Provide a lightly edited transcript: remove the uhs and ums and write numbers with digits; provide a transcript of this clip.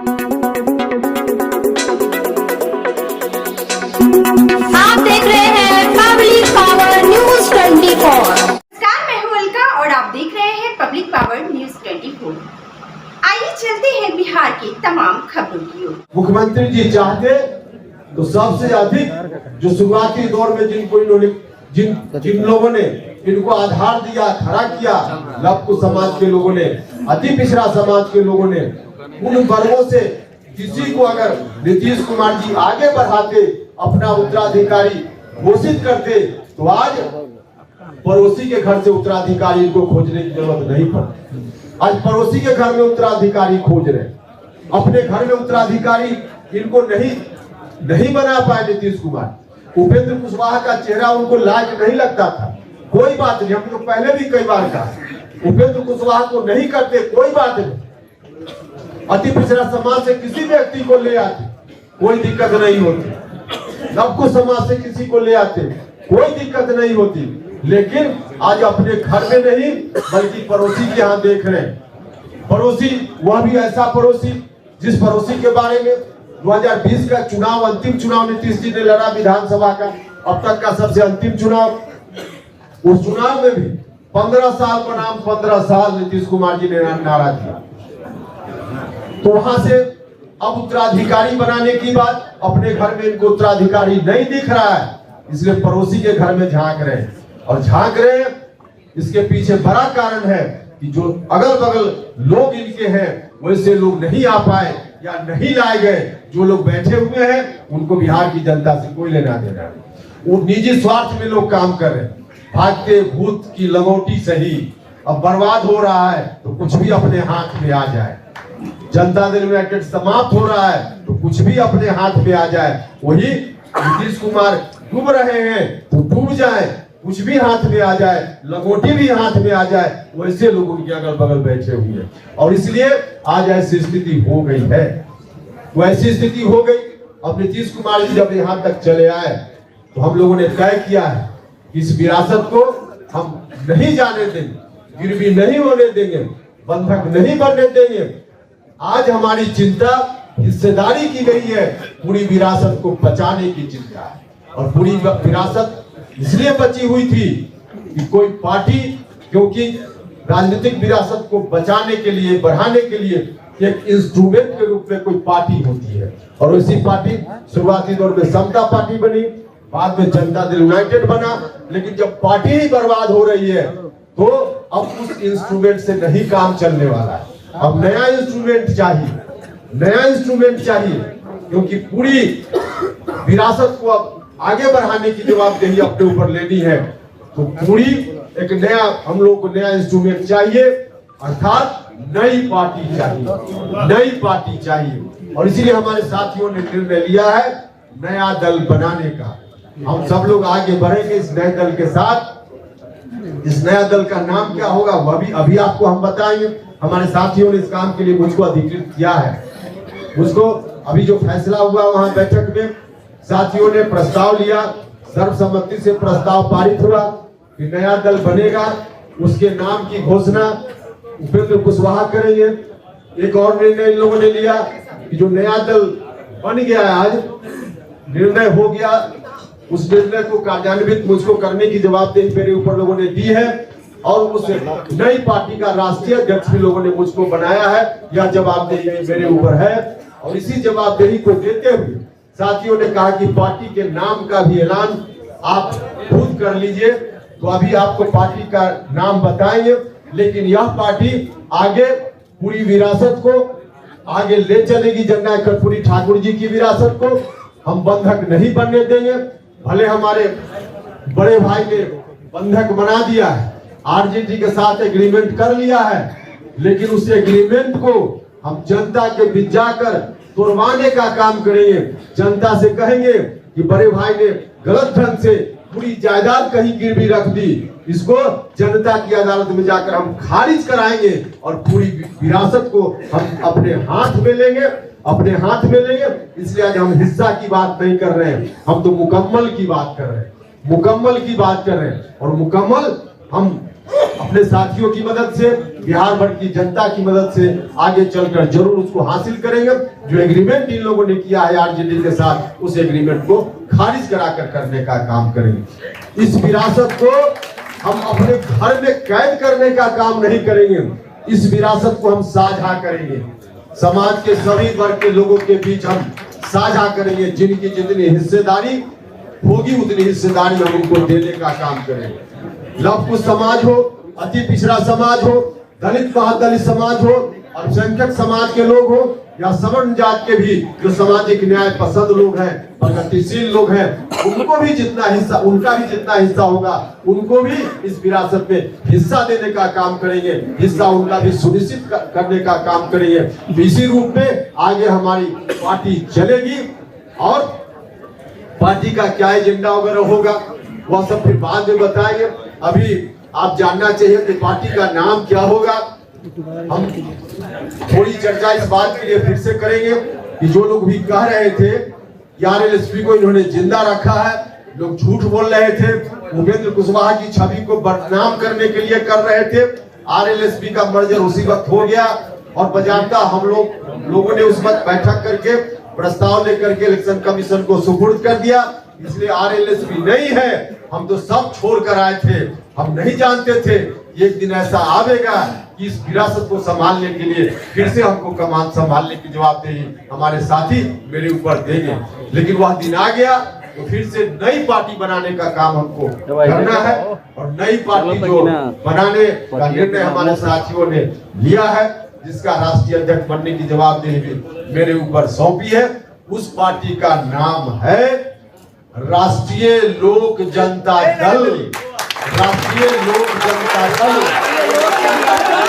आप देख रहे हैं पब्लिक पावर न्यूज 24। नमस्कार, मैं हूं अलका और आप देख रहे हैं पब्लिक पावर न्यूज 24। आइए चलते हैं बिहार की तमाम खबरों की ओर। मुख्यमंत्री जी चाहते तो सबसे अधिक जो शुरुआती दौर में जिनको इन्होंने जिन लोगों ने इनको आधार दिया, खड़ा किया, लघु समाज के लोगों ने, अति पिछड़ा समाज के लोगों ने, उन वर्गों से किसी को अगर नीतीश कुमार जी आगे बढ़ाते, अपना उत्तराधिकारी घोषित करते, तो आज पड़ोसी के घर से उत्तराधिकारी इनको खोजने की जरूरत नहीं पड़ती। आज पड़ोसी के घर में उत्तराधिकारी खोज रहे, अपने घर में उत्तराधिकारी इनको नहीं बना पाए नीतीश कुमार। उपेंद्र कुशवाहा का चेहरा उनको लायक नहीं लगता था, कोई बात नहीं, हम लोग पहले भी कई बार कहा उपेंद्र कुशवाहा को नहीं करते, कोई बात नहीं, अति पिछड़ा समाज से किसी व्यक्ति को ले आते, कोई दिक्कत नहीं होती, लघु समाज से किसी को ले आते, कोई दिक्कत नहीं होती। लेकिन आज अपने घर में नहीं बल्कि पड़ोसी के यहाँ देख रहे हैं। पड़ोसी, वह भी ऐसा पड़ोसी जिस पड़ोसी के बारे में 2020 का चुनाव, अंतिम चुनाव नीतीश जी ने लड़ा, विधानसभा का अब तक का सबसे अंतिम चुनाव, उस चुनाव में भी 15 साल बनाम 15 साल नीतीश कुमार जी ने नारा दिया। तो वहां से अब उत्तराधिकारी बनाने की बात, अपने घर में इनको उत्तराधिकारी नहीं दिख रहा है, इसलिए पड़ोसी के घर में झांक रहे हैं। और झांक रहे हैं, इसके पीछे बड़ा कारण है कि जो अगल बगल लोग इनके हैं वैसे लोग नहीं आ पाए या नहीं लाए गए। जो लोग बैठे हुए हैं उनको बिहार की जनता से कोई लेना देना नहीं, वो निजी स्वार्थ में लोग काम कर रहे हैं। भागते भूत की लंगोटी सही, अब बर्बाद हो रहा है तो कुछ भी अपने हाथ में आ जाए। जनता दल यूनाइटेड समाप्त हो रहा है तो कुछ भी अपने हाथ में आ जाए। वही नीतीश कुमार डूब रहे हैं तो डूब जाए, कुछ भी हाथ में आ जाए, लंगोटी भी हाथ में आ जाए, वैसे लोग उनके अगल बगल बैठे हुए हैं। और इसलिए आज ऐसी स्थिति हो गई है, वैसी स्थिति हो गई। अब नीतीश कुमार जी जब यहाँ तक चले आए तो हम लोगों ने तय किया है कि इस विरासत को हम नहीं जाने देंगे, गिरवी नहीं होने देंगे, बंधक नहीं बनने देंगे। आज हमारी चिंता, हिस्सेदारी की गई है, पूरी विरासत को बचाने की चिंता है। और पूरी विरासत इसलिए बची हुई थी कि कोई पार्टी, क्योंकि राजनीतिक विरासत को बचाने के लिए, बढ़ाने के लिए एक इंस्ट्रूमेंट के रूप में कोई पार्टी होती है। और वैसी पार्टी शुरुआती दौर में समता पार्टी बनी, बाद में जनता दल यूनाइटेड बना। लेकिन जब पार्टी ही बर्बाद हो रही है तो अब उस इंस्ट्रूमेंट से नहीं काम चलने वाला है। अब नया इंस्ट्रूमेंट चाहिए, नया इंस्ट्रूमेंट चाहिए, क्योंकि पूरी विरासत को अब आगे बढ़ाने की जवाबदेही अपने ऊपर लेनी है। तो पूरी एक नया, हम लोग को नया इंस्ट्रूमेंट चाहिए, अर्थात नई पार्टी चाहिए, नई पार्टी चाहिए। और इसीलिए हमारे साथियों ने निर्णय लिया है नया दल बनाने का। हम सब लोग आगे बढ़ेंगे इस नए दल के साथ। इस नया दल का नाम क्या होगा वह भी अभी आपको हम बताएंगे। हमारे साथियों ने इस काम के लिए मुझको अधिकृत किया है। मुझको अभी जो फैसला हुआ वहां बैठक में साथियों ने प्रस्ताव लिया, सर्वसम्मति से प्रस्ताव पारित हुआ कि नया दल बनेगा। उसके नाम की घोषणा उपेंद्र कुशवाहा करेंगे। एक और निर्णय इन लोगों ने लिया कि जो नया दल बन गया है, आज निर्णय हो गया, उस निर्णय को कार्यान्वित मुझको करने की जवाबदेही मेरे ऊपर लोगों ने दी है। और उस नई पार्टी का राष्ट्रीय अध्यक्ष भी लोगों ने मुझको बनाया है। यह जवाबदेही मेरे ऊपर है। और इसी जवाबदेही को देते हुए साथियों ने कहा कि पार्टी के नाम का भी ऐलान आप खुद कर लीजिए। तो अभी आपको पार्टी का नाम बताएंगे, लेकिन यह पार्टी आगे पूरी विरासत को आगे ले चलेगी। जननायक कर्पूरी ठाकुर जी की विरासत को हम बंधक नहीं बनने देंगे। भले हमारे बड़े भाई ने बंधक बना दिया है, आरजेडी के साथ एग्रीमेंट कर लिया है, लेकिन उस एग्रीमेंट को हम जनता के बीच जाकर तोड़वाने का काम करेंगे। जनता से कहेंगे कि बड़े भाई ने गलत ढंग से पूरी जायदाद कहीं गिरवी रख दी, इसको जनता की अदालत में जाकर हम खारिज कराएंगे और पूरी विरासत को हम अपने हाथ में लेंगे, अपने हाथ में लेंगे। इसलिए आज हम हिस्सा की बात नहीं कर रहे हैं, हम तो मुकम्मल की बात कर रहे हैं, मुकम्मल की बात कर रहे हैं। और मुकम्मल हम अपने साथियों की मदद से, बिहार भर की जनता की मदद से आगे चलकर जरूर उसको हासिल करेंगे। जो एग्रीमेंट इन लोगों ने किया है आरजेडी के साथ, उस एग्रीमेंट को खारिज कराकर करने का काम करेंगे। इस विरासत को हम अपने घर में कैद करने का काम नहीं करेंगे, इस विरासत को हम साझा करेंगे। समाज के सभी वर्ग के लोगों के बीच हम साझा करेंगे। जिनकी जितनी हिस्सेदारी होगी उतनी हिस्सेदारी हम उनको देने का काम करेंगे। लव कुश समाज हो, अति पिछड़ा समाज हो, दलित महादलित समाज हो, अल्पसंख्यक समाज के लोग हो या सवर्ण जात के भी जो सामाजिक न्याय पसंद लोग हैं, प्रगतिशील लोग हैं, उनको भी जितना हिस्सा, उनका भी जितना हिस्सा होगा, उनको भी इस विरासत में हिस्सा देने का काम करेंगे, हिस्सा उनका भी सुनिश्चित करने का काम करेंगे। इसी रूप में आगे हमारी पार्टी चलेगी और पार्टी का क्या एजेंडा वगैरह होगा वह सब फिर बाद में बताएंगे। अभी आप जानना चाहिए कि पार्टी का नाम क्या होगा। हम थोड़ी चर्चा इस बात के लिए फिर से करेंगे कि जो लोग भी कह रहे थे आरएलएसपी को इन्होंने जिंदा रखा है, लोग झूठ बोल रहे थे, उपेंद्र कुशवाहा की छवि को बदनाम करने के लिए कर रहे थे। आरएलएसपी का मर्जर उसी वक्त हो गया और बजाता हम लोगों ने उस वक्त बैठक करके प्रस्ताव लेकर के इलेक्शन कमीशन को सुपुर्द कर दिया। इसलिए आरएलएसपी नहीं है, हम तो सब छोड़ कर आए थे, हम नहीं जानते थे एक दिन ऐसा आवेगा कि इस विरासत को संभालने के लिए फिर से हमको कमान संभालने की जवाबदेही हमारे साथी मेरे ऊपर देंगे। लेकिन वह दिन आ गया तो फिर से नई पार्टी बनाने का काम हमको करना है और नई पार्टी जो बनाने का निर्णय हमारे साथियों ने लिया है, जिसका राष्ट्रीय अध्यक्ष बनने की जवाबदेही भी मेरे ऊपर सौंपी है, उस पार्टी का नाम है राष्ट्रीय लोक जनता दल। राष्ट्रीय लोक जनता दल।